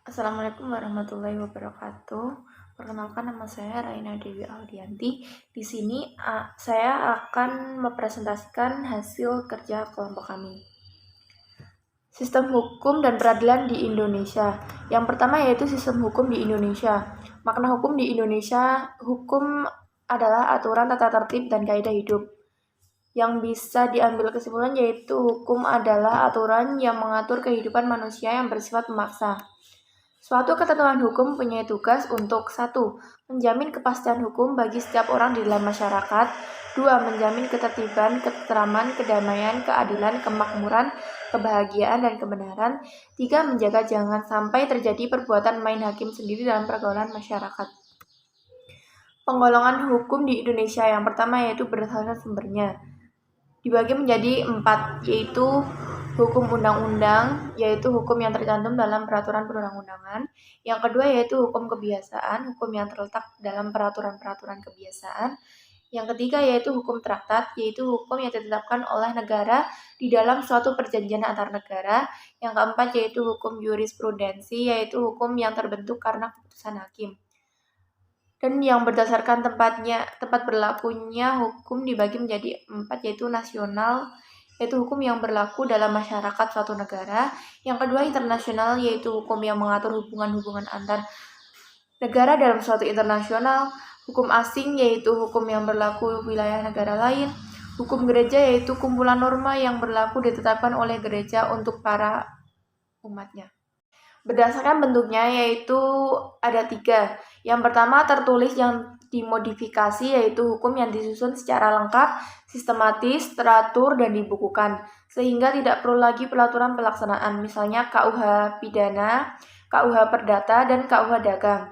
Assalamualaikum warahmatullahi wabarakatuh. Perkenalkan, nama saya Raina Dewi Audianti. Di sini saya akan mempresentasikan hasil kerja kelompok kami. Sistem hukum dan peradilan di Indonesia. Yang pertama yaitu sistem hukum di Indonesia. Makna hukum di Indonesia, hukum adalah aturan, tata tertib, dan kaidah hidup. Yang bisa diambil kesimpulan yaitu hukum adalah aturan yang mengatur kehidupan manusia yang bersifat memaksa. Suatu ketentuan hukum punya tugas untuk 1. Menjamin kepastian hukum bagi setiap orang di dalam masyarakat. 2. Menjamin ketertiban, ketentraman, kedamaian, keadilan, kemakmuran, kebahagiaan, dan kebenaran. 3. Menjaga jangan sampai terjadi perbuatan main hakim sendiri dalam pergaulan masyarakat. Penggolongan hukum di Indonesia yang pertama yaitu berdasarkan sumbernya. Dibagi menjadi 4, yaitu hukum undang-undang, yaitu hukum yang tercantum dalam peraturan perundang-undangan. Yang kedua yaitu hukum kebiasaan, hukum yang terletak dalam peraturan-peraturan kebiasaan. Yang ketiga yaitu hukum traktat, yaitu hukum yang ditetapkan oleh negara di dalam suatu perjanjian antar negara. Yang keempat yaitu hukum jurisprudensi, yaitu hukum yang terbentuk karena keputusan hakim. Dan yang berdasarkan tempat berlakunya hukum dibagi menjadi 4, yaitu nasional, yaitu hukum yang berlaku dalam masyarakat suatu negara. Yang kedua internasional, yaitu hukum yang mengatur hubungan-hubungan antar negara dalam suatu internasional. Hukum asing, yaitu hukum yang berlaku wilayah negara lain. Hukum gereja, yaitu kumpulan norma yang berlaku ditetapkan oleh gereja untuk para umatnya. Berdasarkan bentuknya yaitu ada 3. Yang pertama tertulis, yang dimodifikasi yaitu hukum yang disusun secara lengkap, sistematis, teratur, dan dibukukan sehingga tidak perlu lagi peraturan pelaksanaan, misalnya KUH Pidana, KUH Perdata, dan KUH Dagang.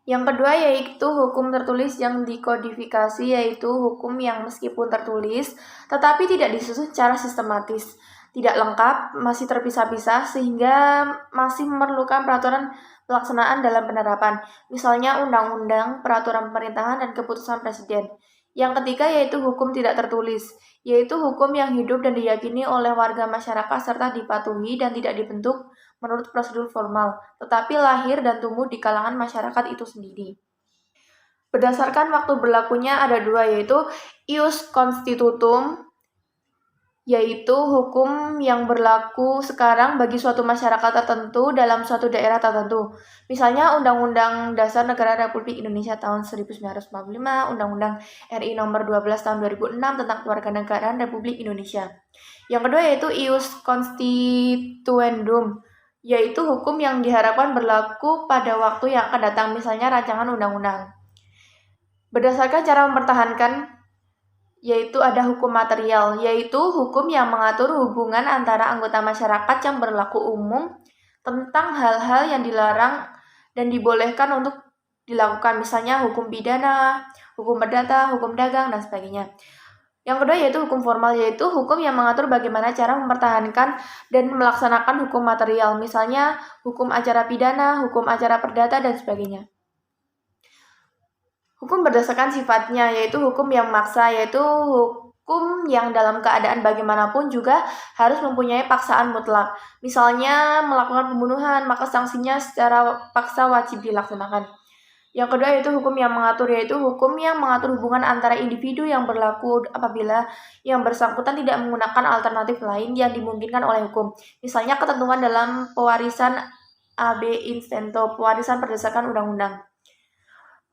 Yang kedua yaitu hukum tertulis yang dikodifikasi, yaitu hukum yang meskipun tertulis tetapi tidak disusun secara sistematis, tidak lengkap, masih terpisah-pisah sehingga masih memerlukan peraturan pelaksanaan dalam penerapan, misalnya undang-undang, peraturan pemerintahan, dan keputusan presiden. Yang ketiga yaitu hukum tidak tertulis, yaitu hukum yang hidup dan diyakini oleh warga masyarakat serta dipatuhi dan tidak dibentuk menurut prosedur formal, tetapi lahir dan tumbuh di kalangan masyarakat itu sendiri. Berdasarkan waktu berlakunya ada 2, yaitu ius constitutum, yaitu hukum yang berlaku sekarang bagi suatu masyarakat tertentu dalam suatu daerah tertentu. Misalnya Undang-Undang Dasar Negara Republik Indonesia tahun 1945, Undang-Undang RI Nomor 12 tahun 2006 tentang Kewarganegaraan Republik Indonesia. Yang kedua yaitu ius constituendum, yaitu hukum yang diharapkan berlaku pada waktu yang akan datang, misalnya rancangan undang-undang. Berdasarkan cara mempertahankan yaitu ada hukum material, yaitu hukum yang mengatur hubungan antara anggota masyarakat yang berlaku umum tentang hal-hal yang dilarang dan dibolehkan untuk dilakukan, misalnya hukum pidana, hukum perdata, hukum dagang, dan sebagainya. Yang kedua yaitu hukum formal, yaitu hukum yang mengatur bagaimana cara mempertahankan dan melaksanakan hukum material, misalnya hukum acara pidana, hukum acara perdata, dan sebagainya. Hukum berdasarkan sifatnya, yaitu hukum yang memaksa, yaitu hukum yang dalam keadaan bagaimanapun juga harus mempunyai paksaan mutlak. Misalnya melakukan pembunuhan, maka sanksinya secara paksa wajib dilaksanakan. Yang kedua yaitu hukum yang mengatur, yaitu hukum yang mengatur hubungan antara individu yang berlaku apabila yang bersangkutan tidak menggunakan alternatif lain yang dimungkinkan oleh hukum. Misalnya ketentuan dalam pewarisan AB Instento, pewarisan berdasarkan undang-undang.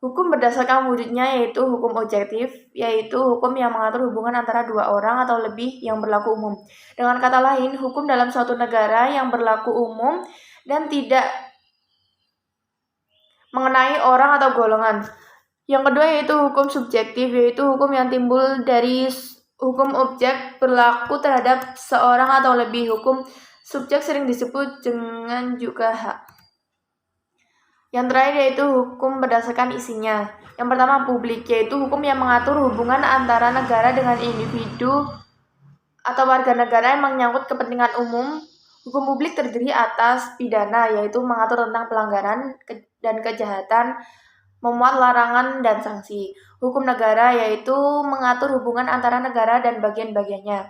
Hukum berdasarkan wujudnya yaitu hukum objektif, yaitu hukum yang mengatur hubungan antara 2 orang atau lebih yang berlaku umum. Dengan kata lain, hukum dalam suatu negara yang berlaku umum dan tidak mengenai orang atau golongan. Yang kedua yaitu hukum subjektif, yaitu hukum yang timbul dari hukum objek berlaku terhadap seorang atau lebih. Hukum subjek sering disebut dengan juga hak. Yang terakhir yaitu hukum berdasarkan isinya. Yang pertama publik, yaitu hukum yang mengatur hubungan antara negara dengan individu atau warga negara yang menyangkut kepentingan umum. Hukum publik terdiri atas pidana, yaitu mengatur tentang pelanggaran dan kejahatan, memuat larangan dan sanksi. Hukum negara, yaitu mengatur hubungan antara negara dan bagian-bagiannya.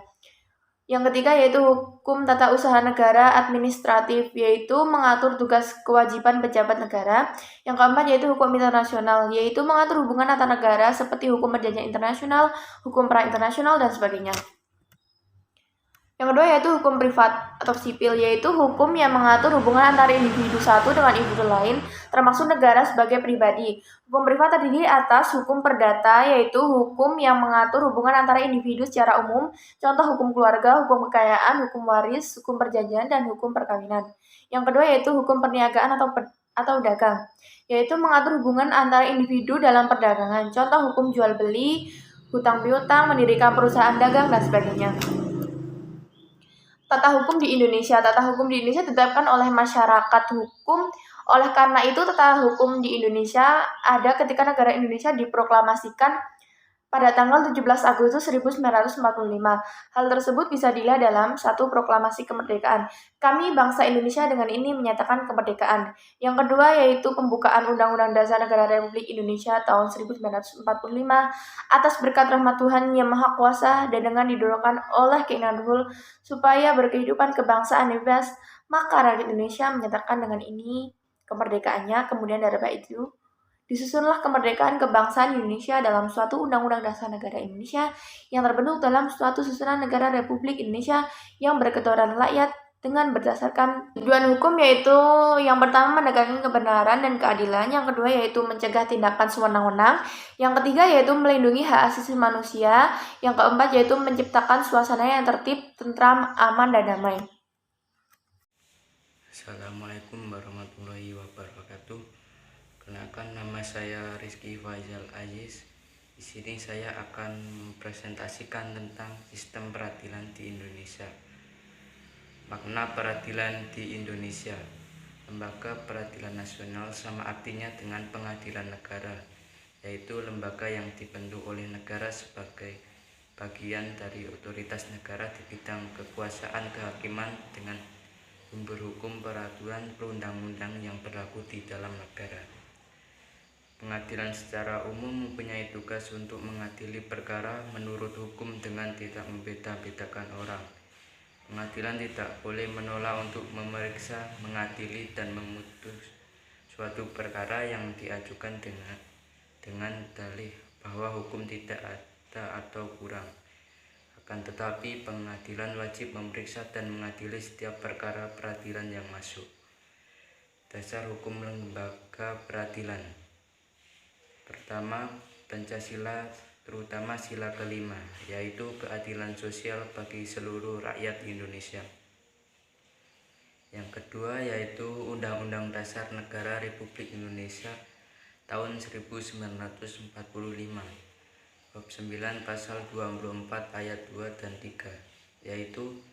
Yang ketiga yaitu hukum tata usaha negara administratif, yaitu mengatur tugas kewajiban pejabat negara. Yang keempat yaitu hukum internasional, yaitu mengatur hubungan antar negara seperti hukum perjanjian internasional, hukum perang internasional, dan sebagainya. Yang kedua yaitu hukum privat atau sipil, yaitu hukum yang mengatur hubungan antara individu satu dengan individu lain, termasuk negara sebagai pribadi. Hukum privat terdiri atas hukum perdata, yaitu hukum yang mengatur hubungan antara individu secara umum, contoh hukum keluarga, hukum kekayaan, hukum waris, hukum perjanjian, dan hukum perkawinan. Yang kedua yaitu hukum perniagaan atau dagang, yaitu mengatur hubungan antara individu dalam perdagangan, contoh hukum jual beli, hutang piutang, mendirikan perusahaan dagang, dan sebagainya. Tata hukum di Indonesia. Tata hukum di Indonesia ditetapkan oleh masyarakat hukum. Oleh karena itu, tata hukum di Indonesia ada ketika negara Indonesia diproklamasikan pada tanggal 17 Agustus 1945. Hal tersebut bisa dilihat dalam satu proklamasi kemerdekaan. Kami bangsa Indonesia dengan ini menyatakan kemerdekaan. Yang kedua yaitu pembukaan Undang-Undang Dasar Negara Republik Indonesia tahun 1945 atas berkat rahmat Tuhan Yang Maha Kuasa dan dengan didorongkan oleh keinginan Luhur supaya berkehidupan kebangsaan bebas, maka rakyat Indonesia menyatakan dengan ini kemerdekaannya. Kemudian dari itu disusunlah kemerdekaan kebangsaan Indonesia dalam suatu Undang-Undang Dasar Negara Indonesia yang terbentuk dalam suatu susunan negara Republik Indonesia yang berketuhanan rakyat dengan berdasarkan tujuan hukum, yaitu yang pertama menegakkan kebenaran dan keadilan, yang kedua yaitu mencegah tindakan sewenang-wenang, yang ketiga yaitu melindungi hak asasi manusia, yang keempat yaitu menciptakan suasana yang tertib, tentram, aman, dan damai. Assalamualaikum warahmatullahi wabarakatuh. Kenalkan, nama saya Rizky Faizal Aziz. Di sini saya akan mempresentasikan tentang sistem peradilan di Indonesia. Makna peradilan di Indonesia. Lembaga peradilan nasional sama artinya dengan pengadilan negara, yaitu lembaga yang dibentuk oleh negara sebagai bagian dari otoritas negara di bidang kekuasaan kehakiman dengan sumber hukum, peraturan perundang-undang yang berlaku di dalam negara. Pengadilan secara umum mempunyai tugas untuk mengadili perkara menurut hukum dengan tidak membeda-bedakan orang. Pengadilan tidak boleh menolak untuk memeriksa, mengadili, dan memutus suatu perkara yang diajukan dengan dalih bahwa hukum tidak ada atau kurang. Akan tetapi, pengadilan wajib memeriksa dan mengadili setiap perkara peradilan yang masuk. Dasar hukum lembaga peradilan. Pertama, Pancasila, terutama sila kelima, yaitu keadilan sosial bagi seluruh rakyat Indonesia. Yang kedua yaitu Undang-Undang Dasar Negara Republik Indonesia tahun 1945, Bab 9 Pasal 24 ayat 2 dan 3, yaitu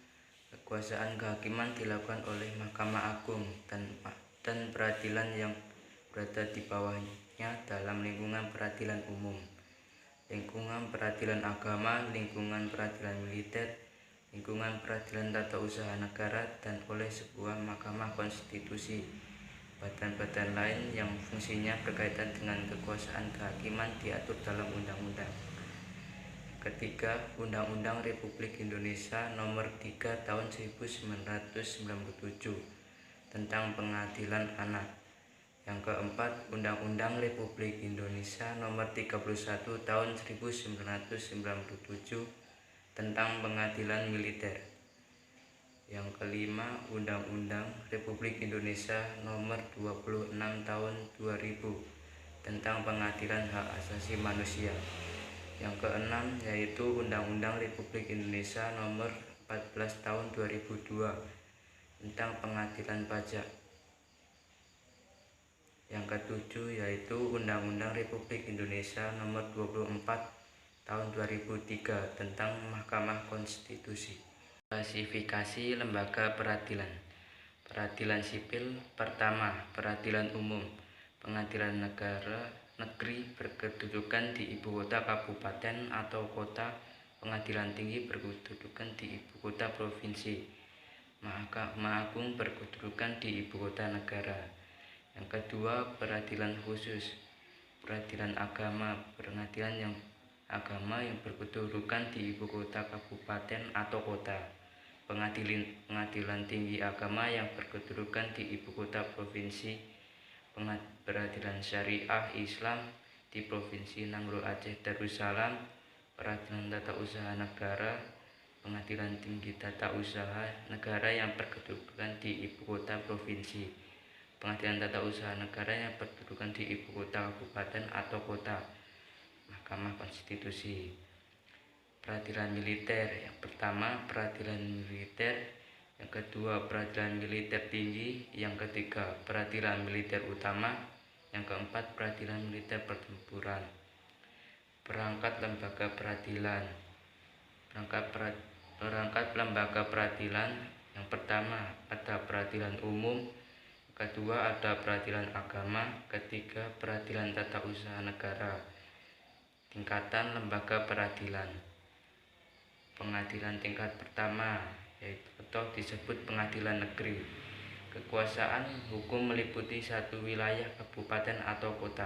kekuasaan kehakiman dilakukan oleh Mahkamah Agung dan peradilan yang berada di bawahnya dalam lingkungan peradilan umum, lingkungan peradilan agama, lingkungan peradilan militer, lingkungan peradilan tata usaha negara, dan oleh sebuah mahkamah konstitusi, badan-badan lain yang fungsinya berkaitan dengan kekuasaan kehakiman diatur dalam undang-undang. Ketiga, Undang-Undang Republik Indonesia Nomor 3 Tahun 1997 tentang Pengadilan Anak. Yang keempat, Undang-Undang Republik Indonesia Nomor 31 Tahun 1997 tentang Pengadilan Militer. Yang kelima, Undang-Undang Republik Indonesia Nomor 26 Tahun 2000 tentang Pengadilan Hak Asasi Manusia. Yang keenam yaitu Undang-Undang Republik Indonesia Nomor 14 Tahun 2002 tentang Pengadilan Pajak. Yang ketujuh yaitu Undang-Undang Republik Indonesia Nomor 24 Tahun 2003 tentang Mahkamah Konstitusi. Klasifikasi lembaga peradilan. Peradilan sipil. Pertama, peradilan umum. Pengadilan negeri berkedudukan di ibu kota kabupaten atau kota. Pengadilan tinggi berkedudukan di ibu kota provinsi. Mahkamah Agung berkedudukan di ibu kota negara. Yang kedua, peradilan khusus. Peradilan agama. Pengadilan agama yang berkedudukan di ibu kota kabupaten atau kota. Pengadilan Tinggi Agama yang berkedudukan di Ibu Kota Provinsi, Peradilan Syariah Islam di Provinsi Nangro Aceh Darussalam, Peradilan Tata Usaha Negara, Pengadilan Tinggi Tata Usaha Negara yang berkedudukan di Ibu Kota Provinsi, Pengadilan Tata Usaha Negara yang berkedudukan di Ibu Kota Kabupaten atau Kota, Mahkamah Konstitusi. Peradilan Militer yang pertama Peradilan Militer, yang kedua Peradilan Militer Tinggi, yang ketiga Peradilan Militer Utama, yang keempat Peradilan Militer Pertempuran. Perangkat lembaga peradilan. Perangkat lembaga peradilan yang pertama ada peradilan umum, kedua ada peradilan agama, ketiga peradilan tata usaha negara. Tingkatan lembaga peradilan. Pengadilan tingkat pertama yaitu atau disebut pengadilan negeri. Kekuasaan hukum meliputi satu wilayah, kabupaten atau kota.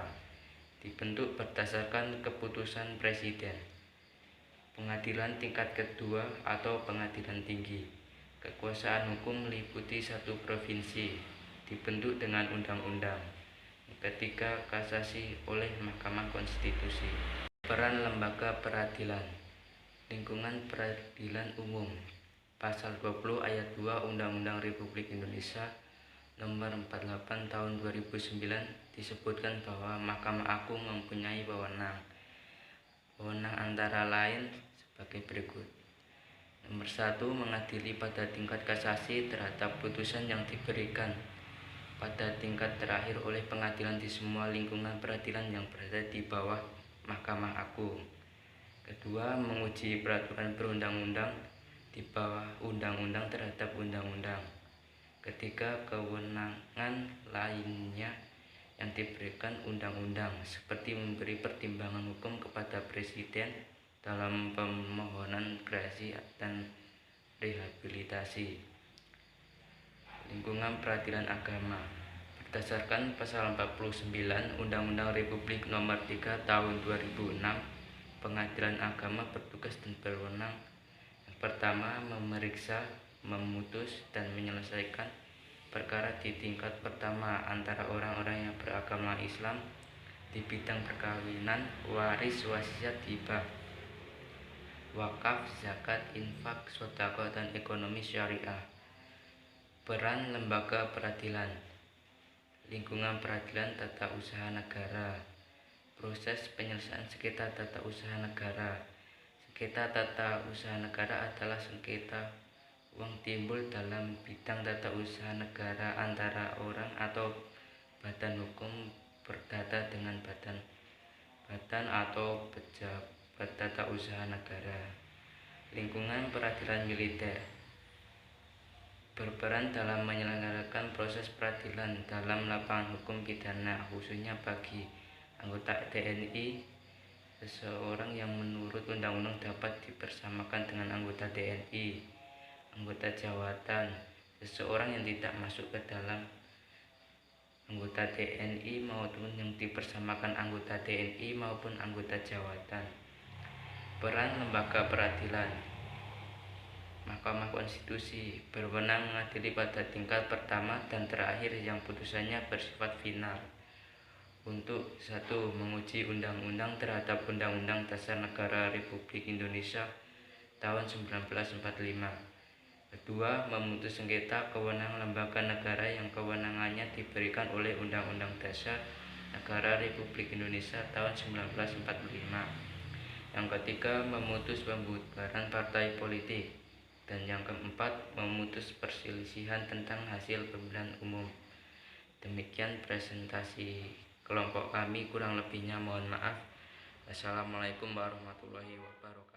Dibentuk berdasarkan keputusan presiden. Pengadilan tingkat kedua atau pengadilan tinggi. Kekuasaan hukum meliputi satu provinsi. Dibentuk dengan undang-undang. Ketiga, kasasi oleh Mahkamah Konstitusi. Peran lembaga peradilan. Lingkungan peradilan umum. Pasal 20 ayat 2 Undang-Undang Republik Indonesia Nomor 48 Tahun 2009 disebutkan bahwa Mahkamah Agung mempunyai wewenang antara lain sebagai berikut. Nomor 1, mengadili pada tingkat kasasi terhadap putusan yang diberikan pada tingkat terakhir oleh pengadilan di semua lingkungan peradilan yang berada di bawah Mahkamah Agung. Kedua, menguji peraturan perundang-undang di bawah undang-undang terhadap undang-undang. Ketiga, kewenangan lainnya yang diberikan undang-undang seperti memberi pertimbangan hukum kepada presiden dalam pemohonan gerasi dan rehabilitasi. Lingkungan peradilan agama. Berdasarkan pasal 49 Undang-Undang Republik Nomor 3 Tahun 2006, pengadilan agama bertugas dan berwenang yang pertama memeriksa, memutus, dan menyelesaikan perkara di tingkat pertama antara orang-orang yang beragama Islam di bidang perkawinan, waris, wasiat, hibah, wakaf, zakat, infak, sedekah, dan ekonomi syariah. Peran lembaga peradilan. Lingkungan peradilan tata usaha negara. Proses penyelesaian sengketa tata usaha negara. Sengketa tata usaha negara adalah sengketa uang timbul dalam bidang tata usaha negara antara orang atau badan hukum perdata dengan badan atau pejabat tata usaha negara. Lingkungan peradilan militer. Berperan dalam menyelenggarakan proses peradilan dalam lapangan hukum pidana, khususnya bagi anggota TNI. Seseorang yang menurut undang-undang dapat dipersamakan dengan anggota TNI. Anggota jawatan. Seseorang yang tidak masuk ke dalam anggota TNI maupun yang dipersamakan anggota TNI maupun anggota jawatan. Peran lembaga peradilan. Mahkamah Konstitusi berwenang mengadili pada tingkat pertama dan terakhir yang putusannya bersifat final. Untuk 1. Menguji undang-undang terhadap Undang-Undang Dasar Negara Republik Indonesia tahun 1945. Kedua, memutus sengketa kewenangan lembaga negara yang kewenangannya diberikan oleh Undang-Undang Dasar Negara Republik Indonesia tahun 1945. Yang ketiga, memutus pembubaran partai politik. Dan yang keempat, memutus perselisihan tentang hasil pemilihan umum. Demikian presentasi kelompok kami, kurang lebihnya mohon maaf. Assalamualaikum warahmatullahi wabarakatuh.